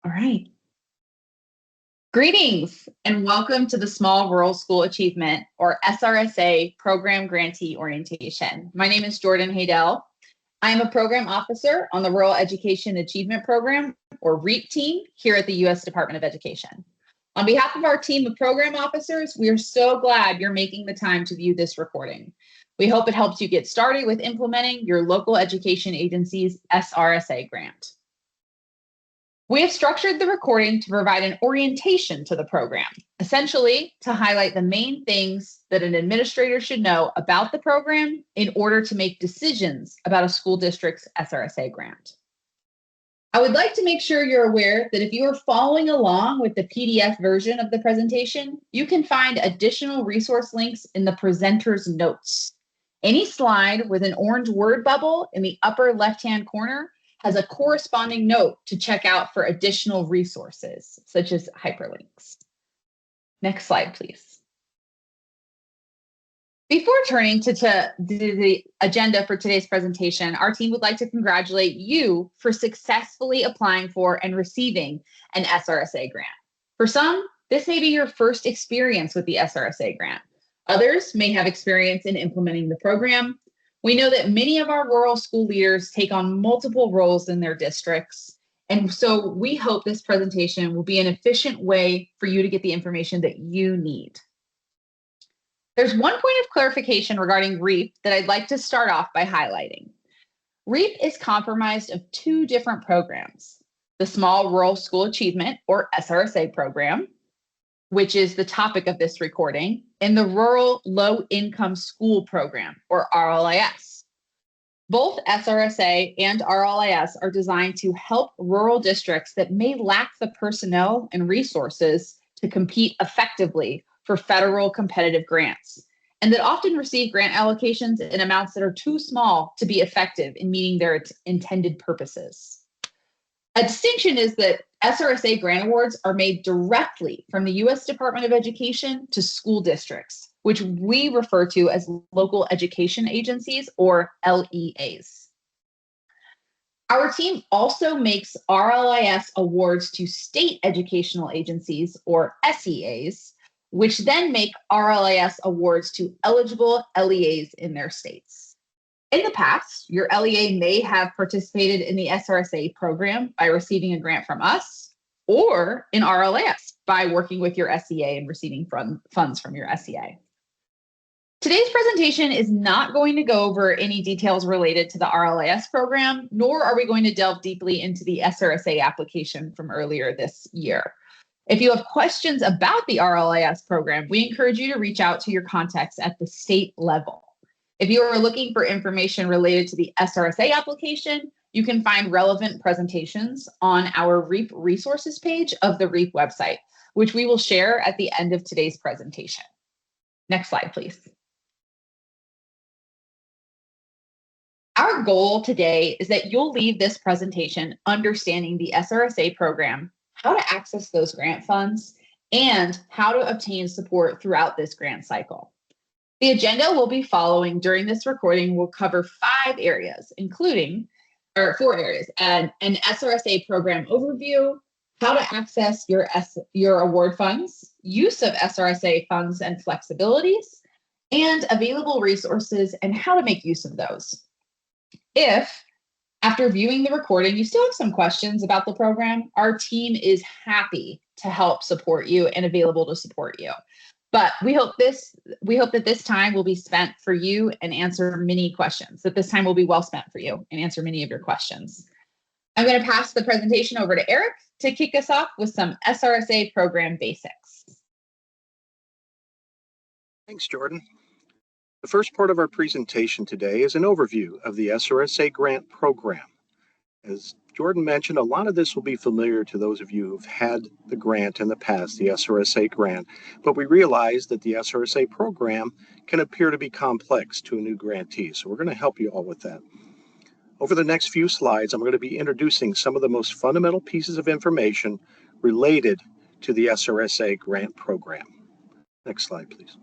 All right. Greetings and welcome to the Small Rural School Achievement, or SRSA, Program Grantee Orientation. My name is Jordan Haydell. I am a program officer on the Rural Education Achievement Program, or REAP team, here at the U.S. Department of Education. On behalf of our team of program officers, we are so glad you're making the time to view this recording. We hope it helps you get started with implementing your local education agency's SRSA grant. We have structured the recording to provide an orientation to the program, essentially to highlight the main things that an administrator should know about the program in order to make decisions about a school district's SRSA grant. I would like to make sure you're aware that if you are following along with the PDF version of the presentation, you can find additional resource links in the presenter's notes. Any slide with an orange word bubble in the upper left-hand corner has a corresponding note to check out for additional resources, such as hyperlinks. Next slide, please. Before turning to the agenda for today's presentation, our team would like to congratulate you for successfully applying for and receiving an SRSA grant. For some, this may be your first experience with the SRSA grant. Others may have experience in implementing the program. We know that many of our rural school leaders take on multiple roles in their districts, and so we hope this presentation will be an efficient way for you to get the information that you need. There's one point of clarification regarding REAP that I'd like to start off by highlighting. REAP is comprised of two different programs: the Small Rural School Achievement, or SRSA program, which is the topic of this recording, and the Rural Low Income School Program, or RLIS. Both SRSA and RLIS are designed to help rural districts that may lack the personnel and resources to compete effectively for federal competitive grants, and that often receive grant allocations in amounts that are too small to be effective in meeting their intended purposes. A distinction is that SRSA grant awards are made directly from the U.S. Department of Education to school districts, which we refer to as local education agencies, or LEAs. Our team also makes RLIS awards to state educational agencies, or SEAs, which then make RLIS awards to eligible LEAs in their states. In the past, your LEA may have participated in the SRSA program by receiving a grant from us, or in RLIS by working with your SEA and receiving funds from your SEA. Today's presentation is not going to go over any details related to the RLIS program, nor are we going to delve deeply into the SRSA application from earlier this year. If you have questions about the RLIS program, we encourage you to reach out to your contacts at the state level. If you are looking for information related to the SRSA application, you can find relevant presentations on our REAP resources page of the REAP website, which we will share at the end of today's presentation. Next slide, please. Our goal today is that you'll leave this presentation understanding the SRSA program, how to access those grant funds, and how to obtain support throughout this grant cycle. The agenda we'll be following during this recording will cover 4 areas, an SRSA program overview, how to access your award funds, use of SRSA funds and flexibilities, and available resources and how to make use of those. If, after viewing the recording, you still have some questions about the program, our team is happy to help support you and available to support you. But we hope that this time will be spent for you and answer many questions, that this time will be well spent for you and answer many of your questions. I'm going to pass the presentation over to Eric to kick us off with some SRSA program basics. Thanks, Jordan. The first part of our presentation today is an overview of the SRSA grant program. As Jordan mentioned, a lot of this will be familiar to those of you who've had the grant in the past, the SRSA grant, but we realize that the SRSA program can appear to be complex to a new grantee, so we're going to help you all with that. Over the next few slides, I'm going to be introducing some of the most fundamental pieces of information related to the SRSA grant program. Next slide, please.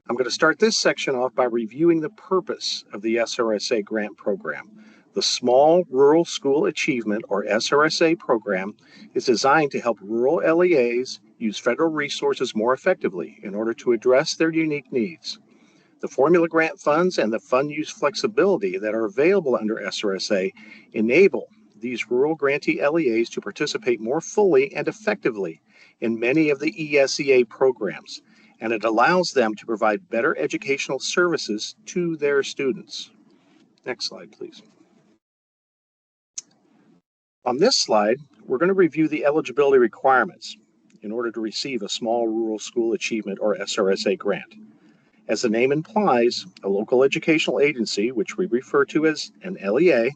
I'm going to start this section off by reviewing the purpose of the SRSA grant program. The Small Rural School Achievement, or SRSA program, is designed to help rural LEAs use federal resources more effectively in order to address their unique needs. The formula grant funds and the fund use flexibility that are available under SRSA enable these rural grantee LEAs to participate more fully and effectively in many of the ESEA programs, and it allows them to provide better educational services to their students. Next slide, please. On this slide, we're going to review the eligibility requirements in order to receive a Small Rural School Achievement, or SRSA grant. As the name implies, a local educational agency, which we refer to as an LEA,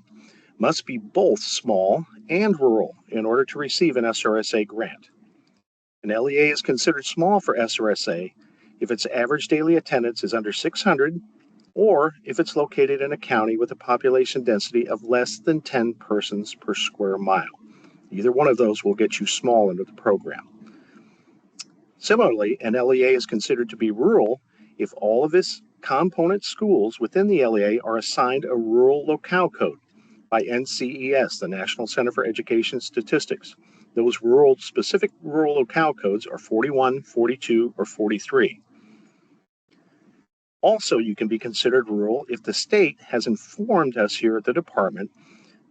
must be both small and rural in order to receive an SRSA grant. An LEA is considered small for SRSA if its average daily attendance is under 600, or if it's located in a county with a population density of less than 10 persons per square mile. Either one of those will get you small under the program. Similarly, an LEA is considered to be rural if all of its component schools within the LEA are assigned a rural locale code by NCES, the National Center for Education Statistics. Those specific rural locale codes are 41, 42, or 43. Also, you can be considered rural if the state has informed us here at the department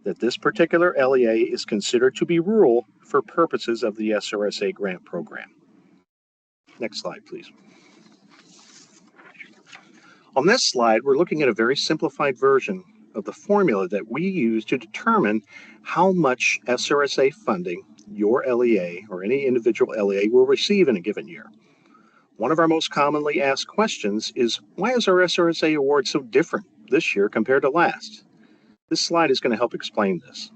that this particular LEA is considered to be rural for purposes of the SRSA grant program. Next slide, please. On this slide, we're looking at a very simplified version of the formula that we use to determine how much SRSA funding your LEA or any individual LEA will receive in a given year. One of our most commonly asked questions is, why is our SRSA award so different this year compared to last? This slide is going to help explain this.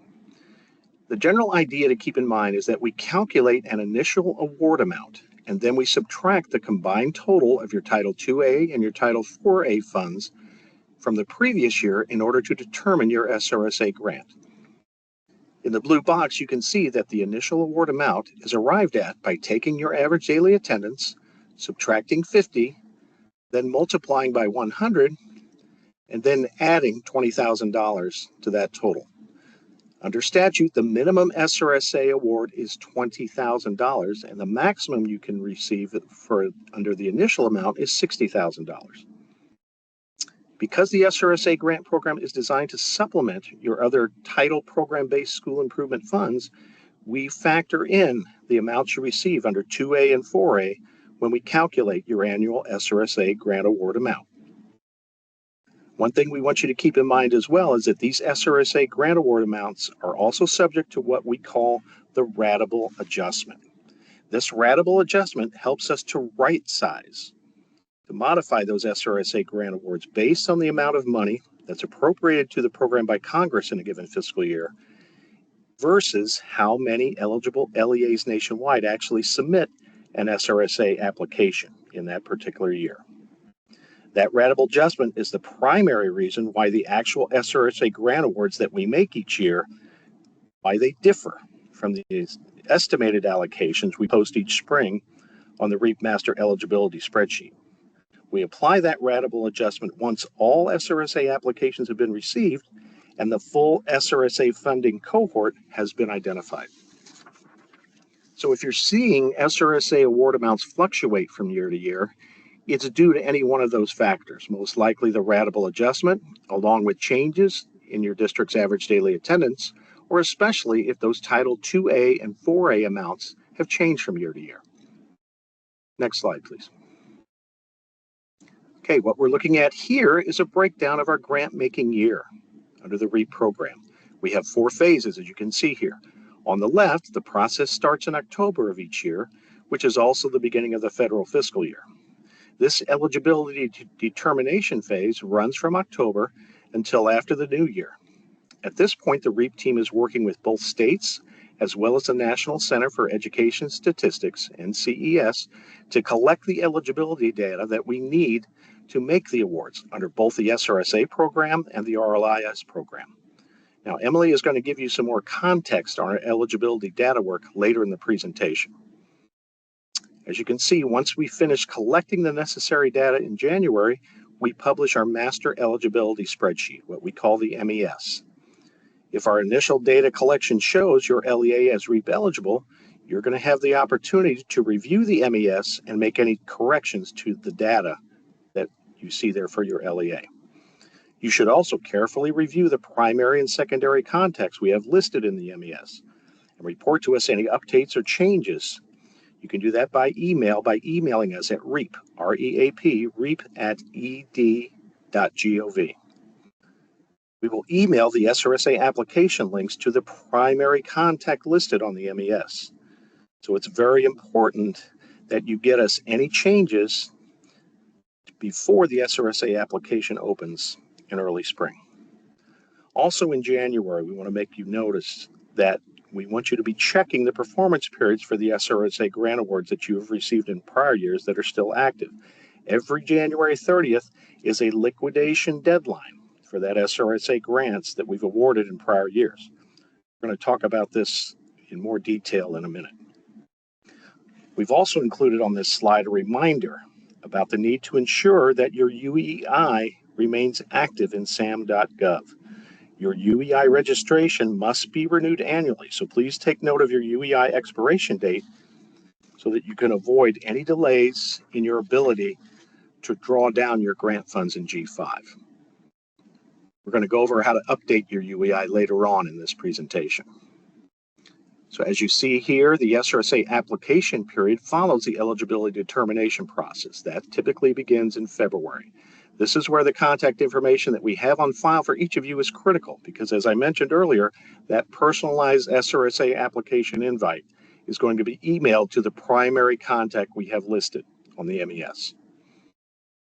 The general idea to keep in mind is that we calculate an initial award amount, and then we subtract the combined total of your Title IIA and your Title IVA funds from the previous year in order to determine your SRSA grant. In the blue box, you can see that the initial award amount is arrived at by taking your average daily attendance, subtracting 50, then multiplying by 100, and then adding $20,000 to that total. Under statute, the minimum SRSA award is $20,000, and the maximum you can receive under the initial amount is $60,000. Because the SRSA grant program is designed to supplement your other title program-based school improvement funds, we factor in the amounts you receive under 2A and 4A when we calculate your annual SRSA grant award amount. One thing we want you to keep in mind as well is that these SRSA grant award amounts are also subject to what we call the ratable adjustment. This ratable adjustment helps us to right size, to modify those SRSA grant awards based on the amount of money that's appropriated to the program by Congress in a given fiscal year versus how many eligible LEAs nationwide actually submit an SRSA application in that particular year. That ratable adjustment is the primary reason why the actual SRSA grant awards that we make each year, why they differ from the estimated allocations we post each spring on the REAP Master Eligibility spreadsheet. We apply that ratable adjustment once all SRSA applications have been received and the full SRSA funding cohort has been identified. So if you're seeing SRSA award amounts fluctuate from year to year, it's due to any one of those factors, most likely the ratable adjustment, along with changes in your district's average daily attendance, or especially if those Title IIA and 4A amounts have changed from year to year. Next slide, please. Okay, what we're looking at here is a breakdown of our grant-making year under the REAP program. We have 4 phases, as you can see here. On the left, the process starts in October of each year, which is also the beginning of the federal fiscal year. This eligibility determination phase runs from October until after the new year. At this point, the REAP team is working with both states as well as the National Center for Education Statistics, NCES, to collect the eligibility data that we need to make the awards under both the SRSA program and the RLIS program. Now, Emily is going to give you some more context on our eligibility data work later in the presentation. As you can see, once we finish collecting the necessary data in January, we publish our master eligibility spreadsheet, what we call the MES. If our initial data collection shows your LEA as REAP eligible, you're going to have the opportunity to review the MES and make any corrections to the data that you see there for your LEA. You should also carefully review the primary and secondary contacts we have listed in the MES and report to us any updates or changes. You can do that by email by emailing us at REAP, R-E-A-P, reap@ed.gov. We will email the SRSA application links to the primary contact listed on the MES. So it's very important that you get us any changes before the SRSA application opens in early spring. Also in January, we want to make you notice that we want you to be checking the performance periods for the SRSA grant awards that you have received in prior years that are still active. Every January 30th is a liquidation deadline for that SRSA grants that we've awarded in prior years. We're going to talk about this in more detail in a minute. We've also included on this slide a reminder about the need to ensure that your UEI remains active in SAM.gov. Your UEI registration must be renewed annually, so please take note of your UEI expiration date so that you can avoid any delays in your ability to draw down your grant funds in G5. We're going to go over how to update your UEI later on in this presentation. So as you see here, the SRSA application period follows the eligibility determination process. That typically begins in February. This is where the contact information that we have on file for each of you is critical because, as I mentioned earlier, that personalized SRSA application invite is going to be emailed to the primary contact we have listed on the MES.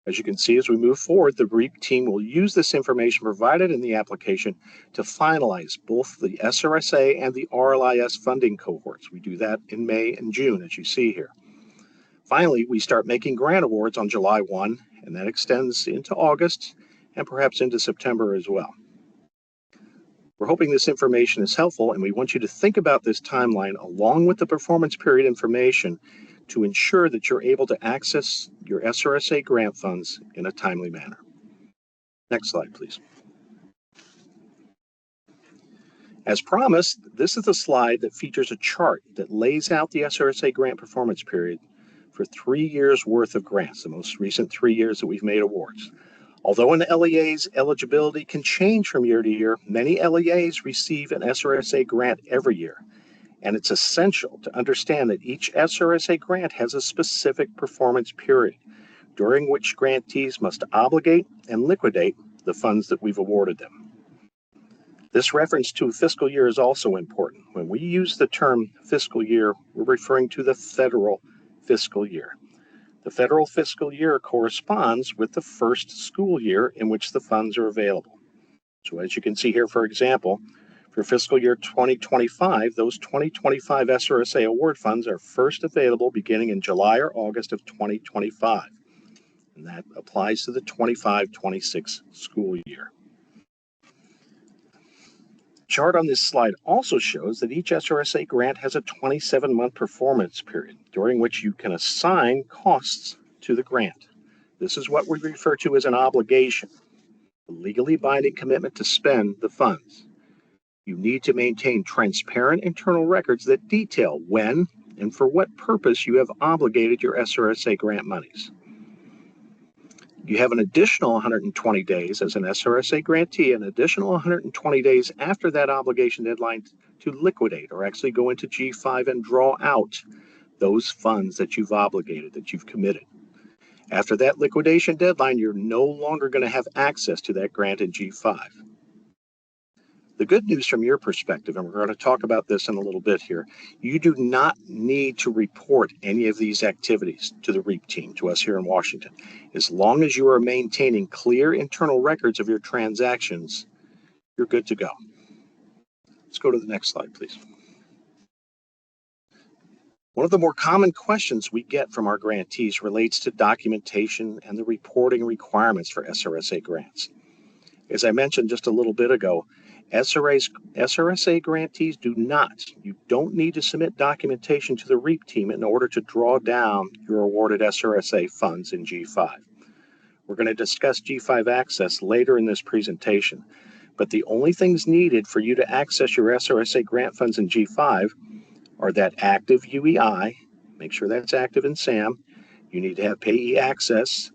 As you can see, as we move forward, the REAP team will use this information provided in the application to finalize both the SRSA and the RLIS funding cohorts. We do that in May and June, as you see here. Finally, we start making grant awards on July 1, and that extends into August and perhaps into September as well. We're hoping this information is helpful, and we want you to think about this timeline along with the performance period information to ensure that you're able to access your SRSA grant funds in a timely manner. Next slide, please. As promised, this is a slide that features a chart that lays out the SRSA grant performance period for 3 years worth of grants, the most recent 3 years that we've made awards. Although an LEA's eligibility can change from year to year, many LEAs receive an SRSA grant every year. And it's essential to understand that each SRSA grant has a specific performance period during which grantees must obligate and liquidate the funds that we've awarded them. This reference to fiscal year is also important. When we use the term fiscal year, we're referring to the federal fiscal year. The federal fiscal year corresponds with the first school year in which the funds are available. So as you can see here, for example, for fiscal year 2025, those 2025 SRSA award funds are first available beginning in July or August of 2025. And that applies to the 25-26 school year. The chart on this slide also shows that each SRSA grant has a 27-month performance period during which you can assign costs to the grant. This is what we refer to as an obligation, a legally binding commitment to spend the funds. You need to maintain transparent internal records that detail when and for what purpose you have obligated your SRSA grant monies. You have an additional 120 days as an SRSA grantee, an additional 120 days after that obligation deadline to liquidate or actually go into G5 and draw out those funds that you've obligated, that you've committed. After that liquidation deadline, you're no longer going to have access to that grant in G5. The good news from your perspective, and we're going to talk about this in a little bit here, you do not need to report any of these activities to the REAP team, to us here in Washington. As long as you are maintaining clear internal records of your transactions, you're good to go. Let's go to the next slide, please. One of the more common questions we get from our grantees relates to documentation and the reporting requirements for SRSA grants. As I mentioned just a little bit ago, SRSA grantees you don't need to submit documentation to the REAP team in order to draw down your awarded SRSA funds in G5. We're going to discuss G5 access later in this presentation, But the only things needed for you to access your SRSA grant funds in G5 are that active UEI, make sure that's active in SAM. You need to have payee access,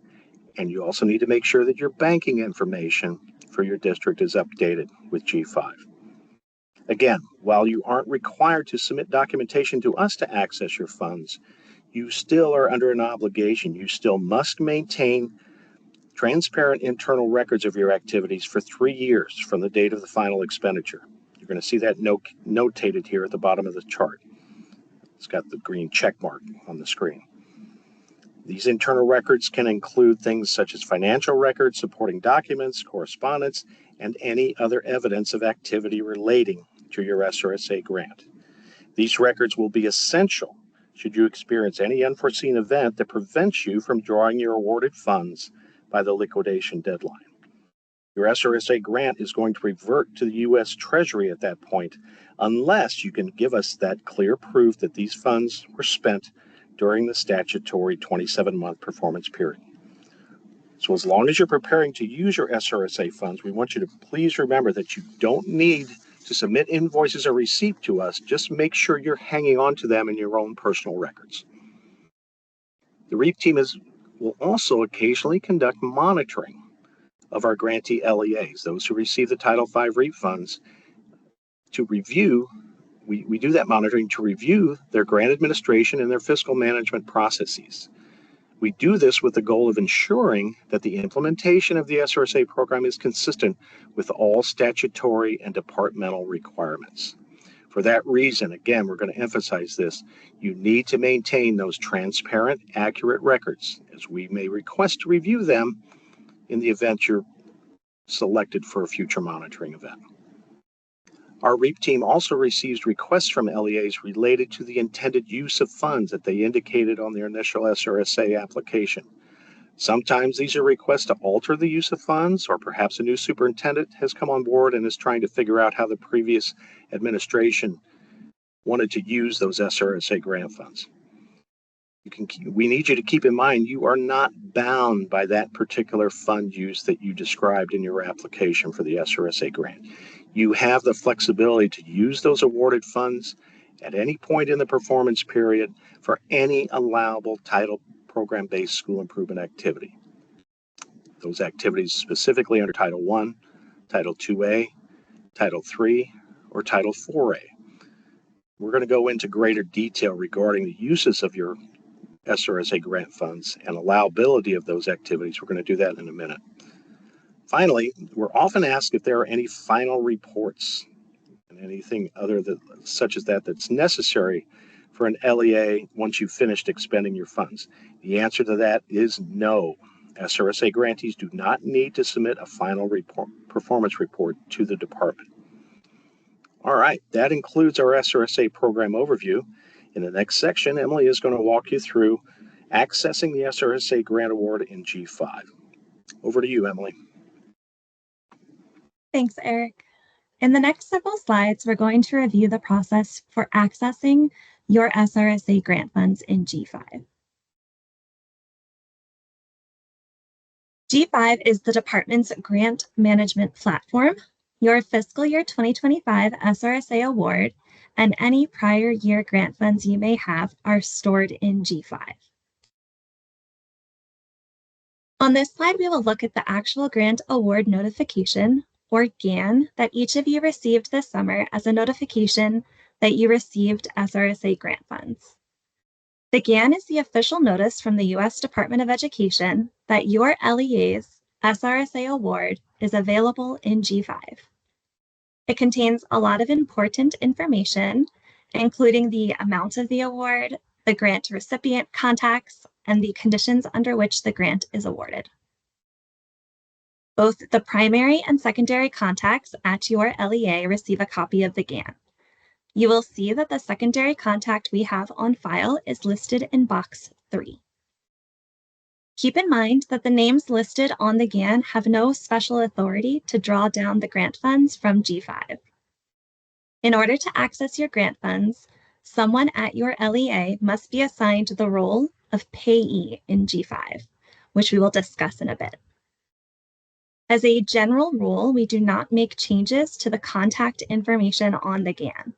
and you also need to make sure that your banking information for your district is updated with G5. Again, while you aren't required to submit documentation to us to access your funds, you still are under an obligation. You still must maintain transparent internal records of your activities for 3 years from the date of the final expenditure. You're going to see that notated here at the bottom of the chart. It's got the green check mark on the screen. These internal records can include things such as financial records, supporting documents, correspondence, and any other evidence of activity relating to your SRSA grant. These records will be essential should you experience any unforeseen event that prevents you from drawing your awarded funds by the liquidation deadline. Your SRSA grant is going to revert to the U.S. Treasury at that point, unless you can give us that clear proof that these funds were spent during the statutory 27-month performance period. So as long as you're preparing to use your SRSA funds, we want you to please remember that you don't need to submit invoices or receipt to us. Just make sure you're hanging on to them in your own personal records. The REAP team will also occasionally conduct monitoring of our grantee LEAs, those who receive the Title V REAP funds, to review. We do that monitoring to review their grant administration and their fiscal management processes. We do this with the goal of ensuring that the implementation of the SRSA program is consistent with all statutory and departmental requirements. For that reason, again, we're going to emphasize this, you need to maintain those transparent, accurate records, as we may request to review them in the event you're selected for a future monitoring event. Our REAP team also receives requests from LEAs related to the intended use of funds that they indicated on their initial SRSA application. Sometimes these are requests to alter the use of funds, or perhaps a new superintendent has come on board and is trying to figure out how the previous administration wanted to use those SRSA grant funds. We need you to keep in mind you are not bound by that particular fund use that you described in your application for the SRSA grant. You have the flexibility to use those awarded funds at any point in the performance period for any allowable title program-based school improvement activity. Those activities specifically under Title I, Title IIA, Title III, or Title IVA. We're going to go into greater detail regarding the uses of your SRSA grant funds and allowability of those activities. We're going to do that in a minute. Finally, we're often asked if there are any final reports and anything other such as that's necessary for an LEA once you've finished expending your funds. The answer to that is no. SRSA grantees do not need to submit a final performance report to the department. All right, that includes our SRSA program overview. In the next section, Emily is going to walk you through accessing the SRSA grant award in G5. Over to you, Emily. Thanks, Eric. In the next several slides, we're going to review the process for accessing your SRSA grant funds in G5. G5 is the department's grant management platform. Your fiscal year 2025 SRSA award and any prior year grant funds you may have are stored in G5. On this slide, we will look at the actual grant award notification, or GAN, that each of you received this summer as a notification that you received SRSA grant funds. The GAN is the official notice from the U.S. Department of Education that your LEA's SRSA award is available in G5. It contains a lot of important information, including the amount of the award, the grant recipient contacts, and the conditions under which the grant is awarded. Both the primary and secondary contacts at your LEA receive a copy of the GAN. You will see that the secondary contact we have on file is listed in box 3. Keep in mind that the names listed on the GAN have no special authority to draw down the grant funds from G5. In order to access your grant funds, someone at your LEA must be assigned the role of payee in G5, which we will discuss in a bit. As a general rule, we do not make changes to the contact information on the GAN.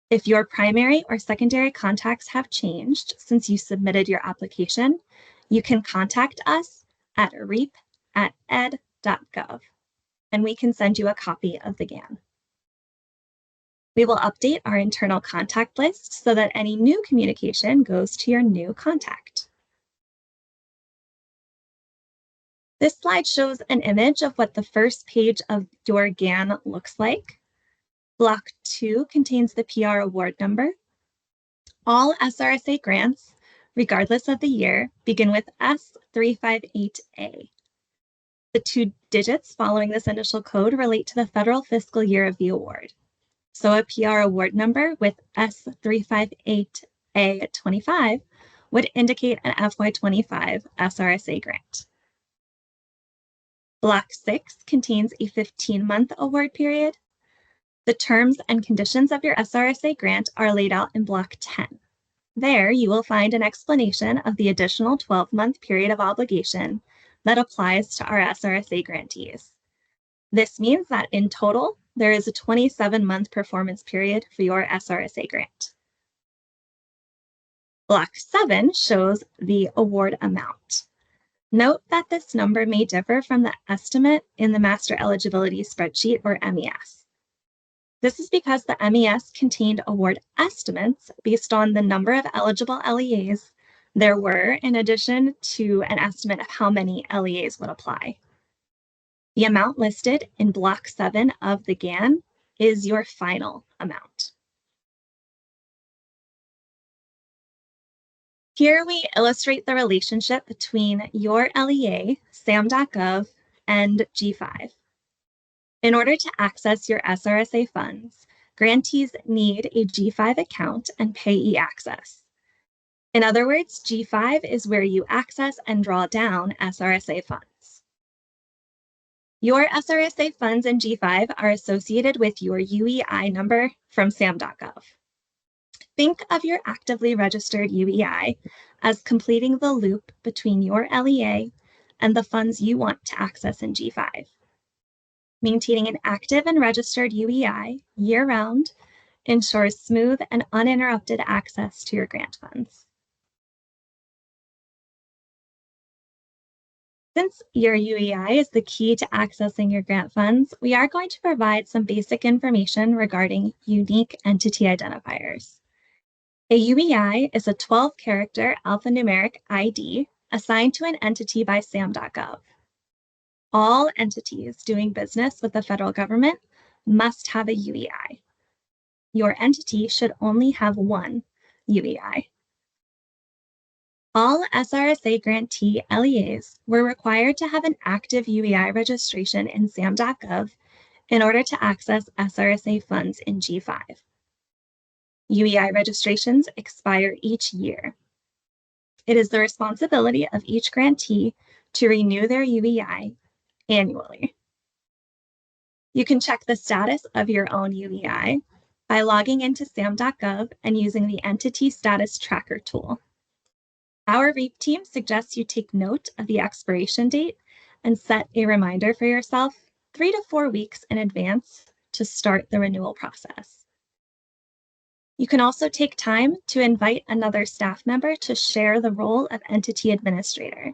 If your primary or secondary contacts have changed since you submitted your application, you can contact us at reap@ed.gov, and we can send you a copy of the GAN. We will update our internal contact list so that any new communication goes to your new contact. This slide shows an image of what the first page of your GAN looks like. Block 2 contains the PR award number. All SRSA grants, regardless of the year, begin with S358A. The 2 digits following this initial code relate to the federal fiscal year of the award. So a PR award number with S358A25 would indicate an FY2025 SRSA grant. Block 6 contains a 15-month award period. The terms and conditions of your SRSA grant are laid out in Block 10. There, you will find an explanation of the additional 12-month period of obligation that applies to our SRSA grantees. This means that in total, there is a 27-month performance period for your SRSA grant. Block 7 shows the award amount. Note that this number may differ from the estimate in the Master Eligibility Spreadsheet, or MES. This is because the MES contained award estimates based on the number of eligible LEAs there were, in addition to an estimate of how many LEAs would apply. The amount listed in Block 7 of the GAN is your final amount. Here we illustrate the relationship between your LEA, SAM.gov, and G5. In order to access your SRSA funds, grantees need a G5 account and payee access. In other words, G5 is where you access and draw down SRSA funds. Your SRSA funds in G5 are associated with your UEI number from SAM.gov. Think of your actively registered UEI as completing the loop between your LEA and the funds you want to access in G5. Maintaining an active and registered UEI year-round ensures smooth and uninterrupted access to your grant funds. Since your UEI is the key to accessing your grant funds, we are going to provide some basic information regarding unique entity identifiers. A UEI is a 12-character alphanumeric ID assigned to an entity by SAM.gov. All entities doing business with the federal government must have a UEI. Your entity should only have one UEI. All SRSA grantee LEAs were required to have an active UEI registration in SAM.gov in order to access SRSA funds in G5. UEI registrations expire each year. It is the responsibility of each grantee to renew their UEI annually. You can check the status of your own UEI by logging into SAM.gov and using the Entity Status Tracker tool. Our REAP team suggests you take note of the expiration date and set a reminder for yourself 3 to 4 weeks in advance to start the renewal process. You can also take time to invite another staff member to share the role of entity administrator.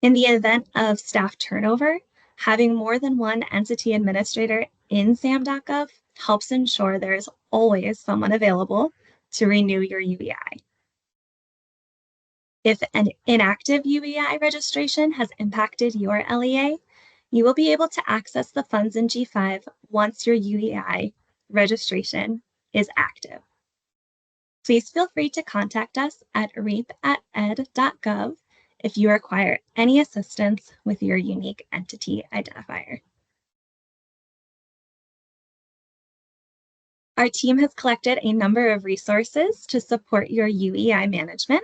In the event of staff turnover, having more than one entity administrator in SAM.gov helps ensure there is always someone available to renew your UEI. If an inactive UEI registration has impacted your LEA, you will be able to access the funds in G5 once your UEI registration is active. Please feel free to contact us at reap@ed.gov if you require any assistance with your unique entity identifier. Our team has collected a number of resources to support your UEI management.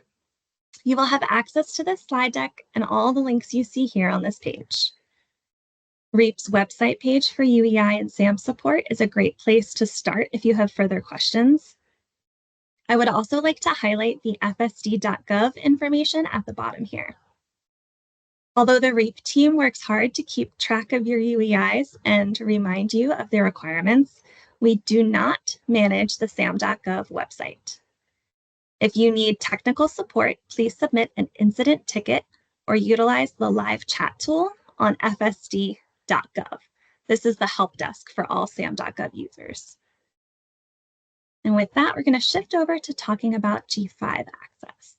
You will have access to this slide deck and all the links you see here on this page. REAP's website page for UEI and SAM support is a great place to start if you have further questions. I would also like to highlight the FSD.gov information at the bottom here. Although the REAP team works hard to keep track of your UEIs and remind you of their requirements, we do not manage the SAM.gov website. If you need technical support, please submit an incident ticket or utilize the live chat tool on fsd.gov. This is the help desk for all SAM.gov users. And with that, we're going to shift over to talking about G5 access.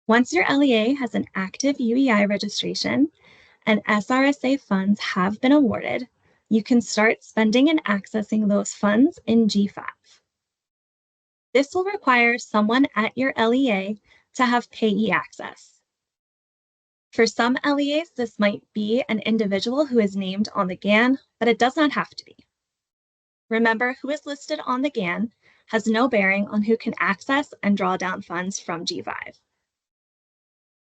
Once your LEA has an active UEI registration and SRSA funds have been awarded, you can start spending and accessing those funds in G5. This will require someone at your LEA to have payee access. For some LEAs, this might be an individual who is named on the GAN, but it does not have to be. Remember, who is listed on the GAN has no bearing on who can access and draw down funds from G5.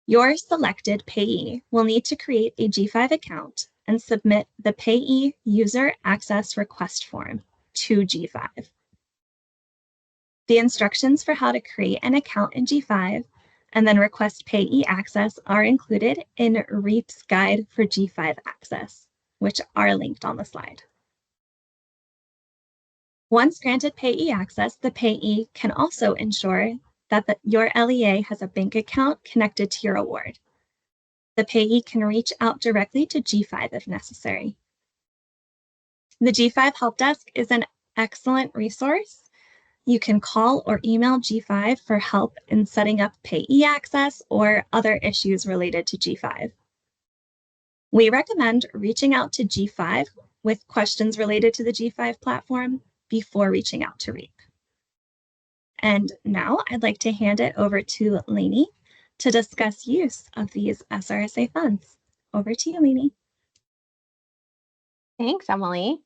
Your selected payee will need to create a G5 account and submit the Payee User Access Request Form to G5. The instructions for how to create an account in G5 and then request payee access are included in REAP's Guide for G5 Access, which are linked on the slide. Once granted payee access, the payee can also ensure that your LEA has a bank account connected to your award. The payee can reach out directly to G5 if necessary. The G5 Help Desk is an excellent resource. You can call or email G5 for help in setting up payee access or other issues related to G5. We recommend reaching out to G5 with questions related to the G5 platform before reaching out to REAP. And now I'd like to hand it over to Lainey to discuss use of these SRSA funds. Over to you, Lainey. Thanks, Emily.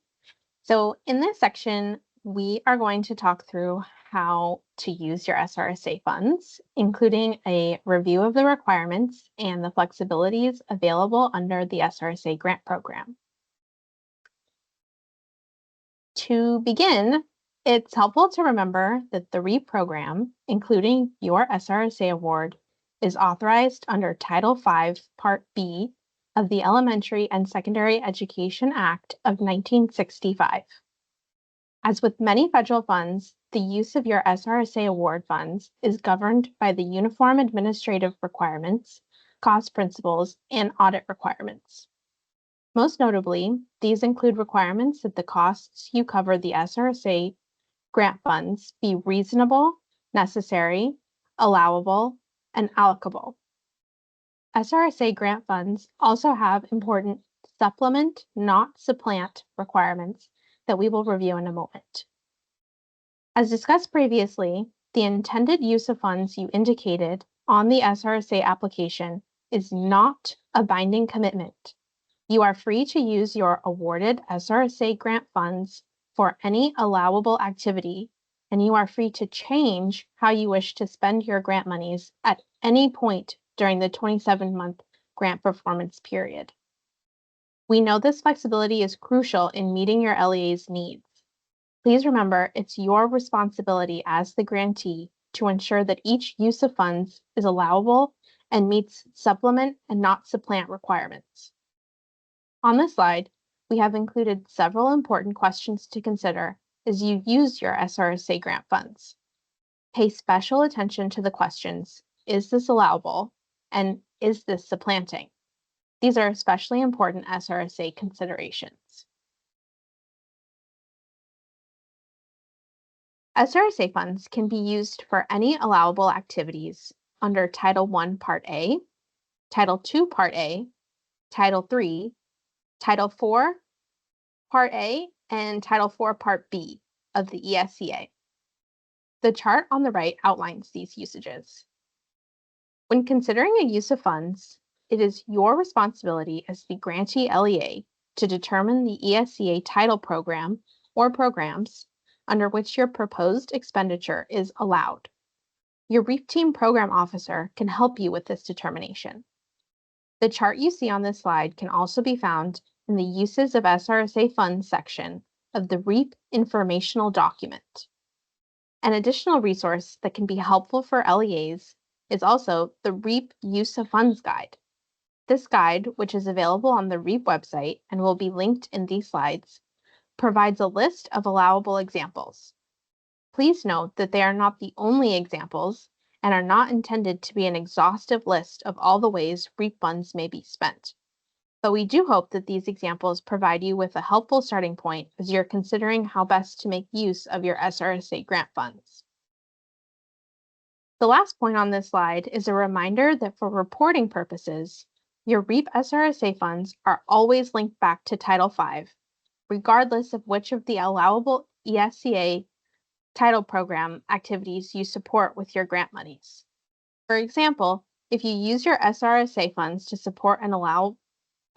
So in this section, we are going to talk through how to use your SRSA funds, including a review of the requirements and the flexibilities available under the SRSA grant program. To begin, it's helpful to remember that the REAP program, including your SRSA award, is authorized under Title V, Part B of the Elementary and Secondary Education Act of 1965. As with many federal funds, the use of your SRSA award funds is governed by the Uniform Administrative Requirements, cost principles, and audit requirements. Most notably, these include requirements that the costs you cover the SRSA grant funds be reasonable, necessary, allowable, and allocable. SRSA grant funds also have important supplement-not-supplant requirements that we will review in a moment. As discussed previously, the intended use of funds you indicated on the SRSA application is not a binding commitment. You are free to use your awarded SRSA grant funds for any allowable activity, and you are free to change how you wish to spend your grant monies at any point during the 27-month grant performance period. We know this flexibility is crucial in meeting your LEA's needs. Please remember, it's your responsibility as the grantee to ensure that each use of funds is allowable and meets supplement and not supplant requirements. On this slide, we have included several important questions to consider as you use your SRSA grant funds. Pay special attention to the questions, is this allowable? And is this supplanting? These are especially important SRSA considerations. SRSA funds can be used for any allowable activities under Title I, Part A, Title II, Part A, Title III, Title IV, Part A, and Title IV, Part B of the ESEA. The chart on the right outlines these usages. When considering a use of funds, it is your responsibility as the grantee LEA to determine the ESEA title program or programs under which your proposed expenditure is allowed. Your REAP team program officer can help you with this determination. The chart you see on this slide can also be found in the Uses of SRSA Funds section of the REAP informational document. An additional resource that can be helpful for LEAs is also the REAP Use of Funds Guide. This guide, which is available on the REAP website and will be linked in these slides, provides a list of allowable examples. Please note that they are not the only examples and are not intended to be an exhaustive list of all the ways REAP funds may be spent. But we do hope that these examples provide you with a helpful starting point as you're considering how best to make use of your SRSA grant funds. The last point on this slide is a reminder that for reporting purposes, your REAP SRSA funds are always linked back to Title V, regardless of which of the allowable ESCA title program activities you support with your grant monies. For example, if you use your SRSA funds to support an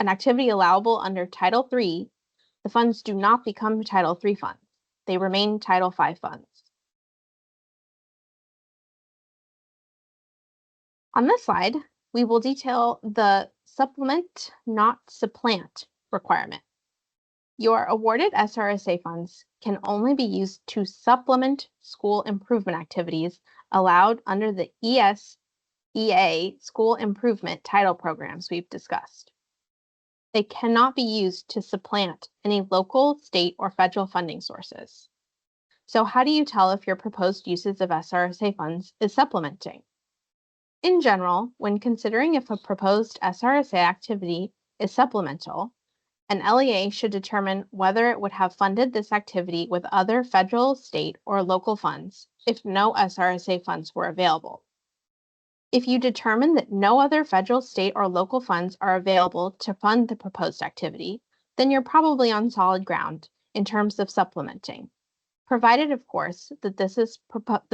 activity allowable under Title III, the funds do not become Title III funds. They remain Title V funds. On this slide, we will detail the supplement-not-supplant requirement. Your awarded SRSA funds can only be used to supplement school improvement activities allowed under the ESEA school improvement title programs we've discussed. They cannot be used to supplant any local, state, or federal funding sources. So how do you tell if your proposed uses of SRSA funds is supplementing? In general, when considering if a proposed SRSA activity is supplemental, an LEA should determine whether it would have funded this activity with other federal, state, or local funds if no SRSA funds were available. If you determine that no other federal, state, or local funds are available to fund the proposed activity, then you're probably on solid ground in terms of supplementing, provided, of course, that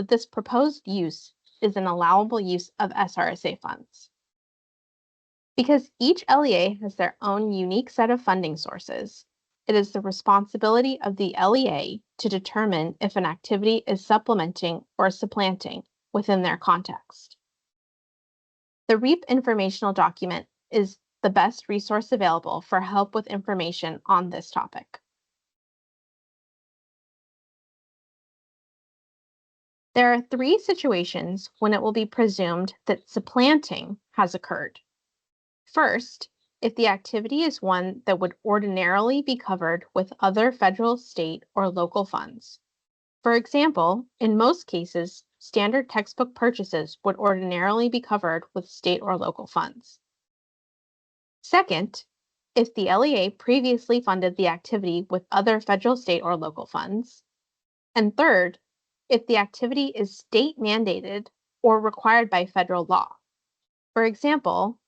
this proposed use is an allowable use of SRSA funds. Because each LEA has their own unique set of funding sources, it is the responsibility of the LEA to determine if an activity is supplementing or supplanting within their context. The REAP informational document is the best resource available for help with information on this topic. There are 3 situations when it will be presumed that supplanting has occurred. First, if the activity is one that would ordinarily be covered with other federal, state, or local funds. For example, in most cases, standard textbook purchases would ordinarily be covered with state or local funds. Second, if the LEA previously funded the activity with other federal, state, or local funds. And third, if the activity is state mandated or required by federal law. For example,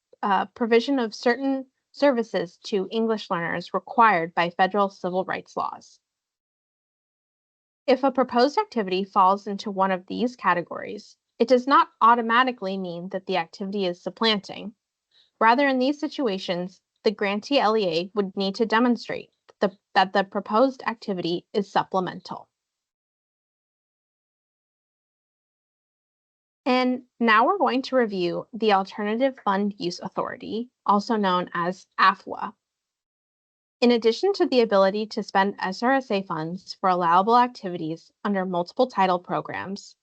provision of certain services to English learners required by federal civil rights laws. If a proposed activity falls into one of these categories, it does not automatically mean that the activity is supplanting. Rather, in these situations, the grantee LEA would need to demonstrate that the proposed activity is supplemental. And now we're going to review the Alternative Fund Use Authority, also known as AFWA. In addition to the ability to spend SRSA funds for allowable activities under multiple title programs,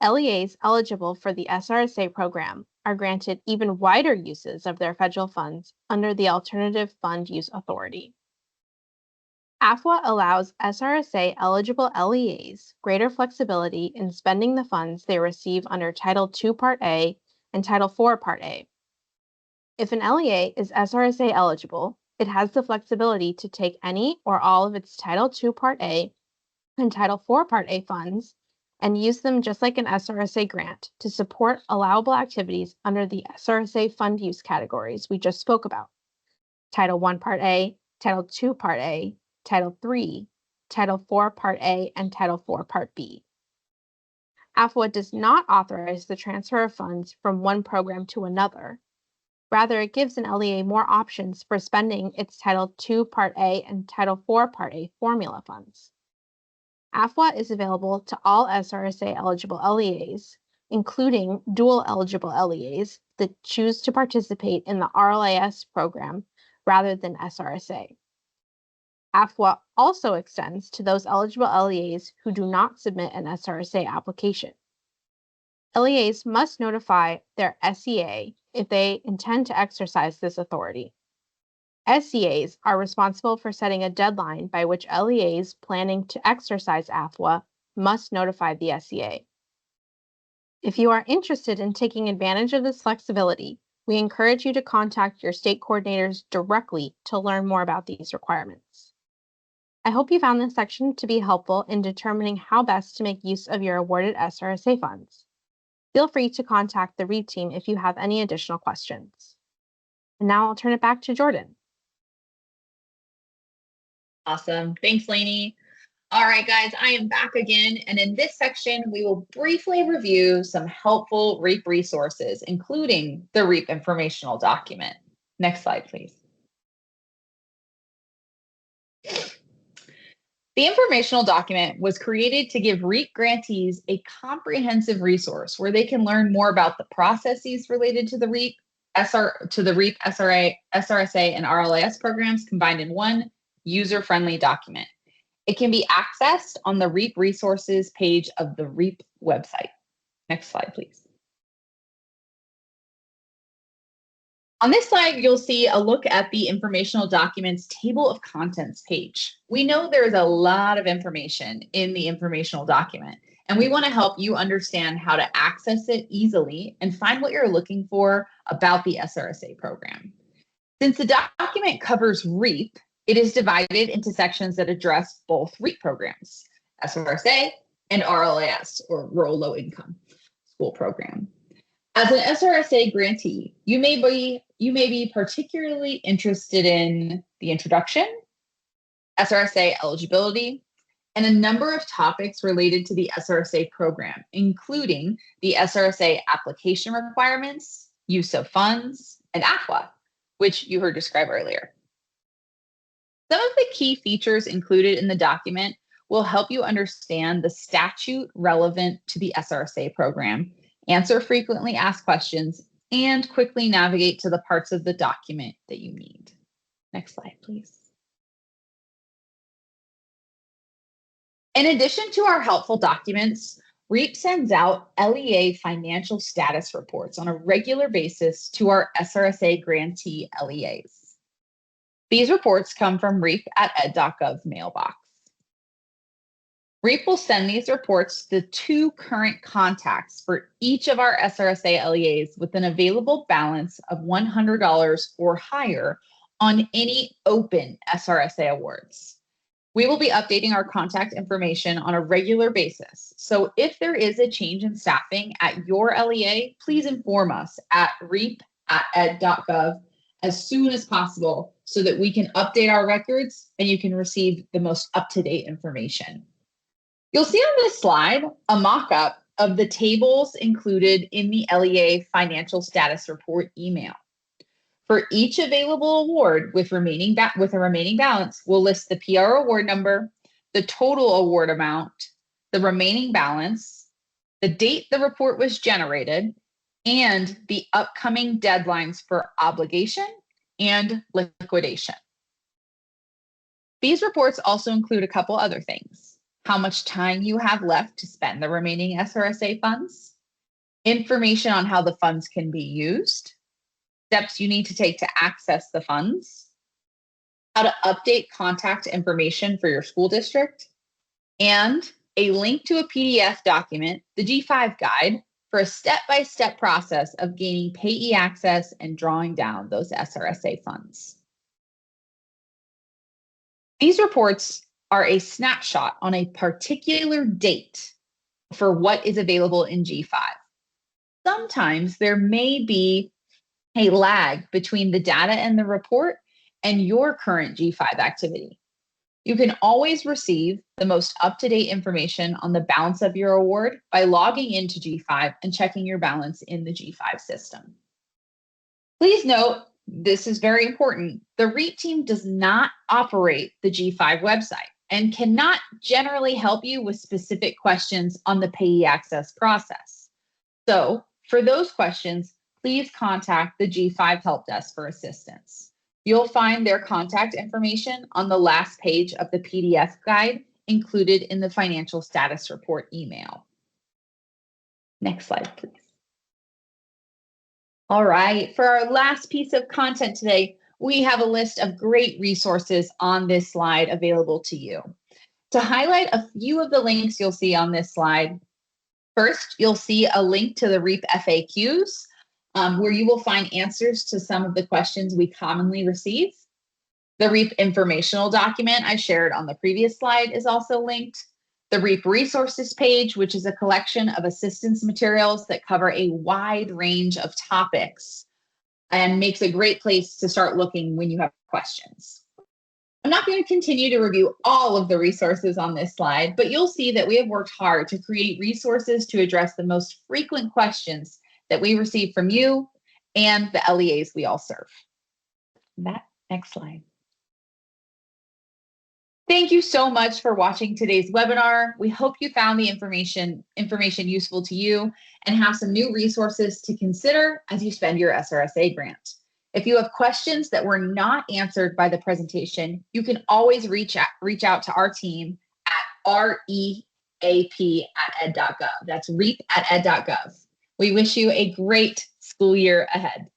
LEAs eligible for the SRSA program are granted even wider uses of their federal funds under the Alternative Fund Use Authority. AFWA allows SRSA eligible LEAs greater flexibility in spending the funds they receive under Title II Part A and Title IV Part A. If an LEA is SRSA eligible, it has the flexibility to take any or all of its Title II Part A and Title IV Part A funds and use them just like an SRSA grant to support allowable activities under the SRSA fund use categories we just spoke about: Title I Part A, Title II Part A, Title III, Title IV Part A, and Title IV Part B. AFWA does not authorize the transfer of funds from one program to another. Rather, it gives an LEA more options for spending its Title II Part A and Title IV Part A formula funds. AFWA is available to all SRSA eligible LEAs, including dual eligible LEAs that choose to participate in the RLIS program rather than SRSA. AFWA also extends to those eligible LEAs who do not submit an SRSA application. LEAs must notify their SEA if they intend to exercise this authority. SEAs are responsible for setting a deadline by which LEAs planning to exercise AFWA must notify the SEA. If you are interested in taking advantage of this flexibility, we encourage you to contact your state coordinators directly to learn more about these requirements. I hope you found this section to be helpful in determining how best to make use of your awarded SRSA funds. Feel free to contact the REAP team if you have any additional questions. And now I'll turn it back to Jordan. Awesome. Thanks, Lainey. All right, guys, I am back again. And in this section, we will briefly review some helpful REAP resources, including the REAP informational document. Next slide, please. The informational document was created to give REAP grantees a comprehensive resource where they can learn more about the processes related to the REAP, SRSA, and RLAS programs combined in one user-friendly document. It can be accessed on the REAP resources page of the REAP website. Next slide, please. On this slide, you'll see a look at the informational documents table of contents page. We know there is a lot of information in the informational document, and we want to help you understand how to access it easily and find what you're looking for about the SRSA program. Since the document covers REAP, it is divided into sections that address both REAP programs, SRSA and RLAS, or Rural Low Income School Program. As an SRSA grantee, you may be particularly interested in the introduction, SRSA eligibility, and a number of topics related to the SRSA program, including the SRSA application requirements, use of funds, and AFWA, which you heard described earlier. Some of the key features included in the document will help you understand the statute relevant to the SRSA program, answer frequently asked questions, and quickly navigate to the parts of the document that you need. Next slide, please. In addition to our helpful documents, REAP sends out LEA financial status reports on a regular basis to our SRSA grantee LEAs. These reports come from reap@ed.gov mailbox. REAP will send these reports to the 2 current contacts for each of our SRSA LEAs with an available balance of $100 or higher on any open SRSA awards. We will be updating our contact information on a regular basis. So if there is a change in staffing at your LEA, please inform us at reap@ed.gov as soon as possible so that we can update our records and you can receive the most up-to-date information. You'll see on this slide a mock-up of the tables included in the LEA financial status report email. For each available award with a remaining balance, we'll list the PR award number, the total award amount, the remaining balance, the date the report was generated, and the upcoming deadlines for obligation and liquidation. These reports also include a couple other things: how much time you have left to spend the remaining SRSA funds, information on how the funds can be used, steps you need to take to access the funds, how to update contact information for your school district, and a link to a PDF document, the G5 guide, for a step-by-step process of gaining payee access and drawing down those SRSA funds. These reports are a snapshot on a particular date for what is available in G5. Sometimes there may be a lag between the data in the report and your current G5 activity. You can always receive the most up-to-date information on the balance of your award by logging into G5 and checking your balance in the G5 system. Please note, this is very important, the REAP team does not operate the G5 website and cannot generally help you with specific questions on the payee access process. So for those questions, please contact the G5 help desk for assistance. You'll find their contact information on the last page of the PDF guide included in the financial status report email. Next slide, please. All right, for our last piece of content today, we have a list of great resources on this slide available to you. To highlight a few of the links you'll see on this slide, first, you'll see a link to the REAP FAQs, where you will find answers to some of the questions we commonly receive. The REAP informational document I shared on the previous slide is also linked. The REAP resources page, which is a collection of assistance materials that cover a wide range of topics and makes a great place to start looking when you have questions. I'm not going to continue to review all of the resources on this slide, but you'll see that we have worked hard to create resources to address the most frequent questions that we receive from you and the LEAs we all serve. Next slide. Thank you so much for watching today's webinar. We hope you found the information useful to you and have some new resources to consider as you spend your SRSA grant. If you have questions that were not answered by the presentation, you can always reach out to our team at reap@ed.gov. That's reap@ed.gov. We wish you a great school year ahead.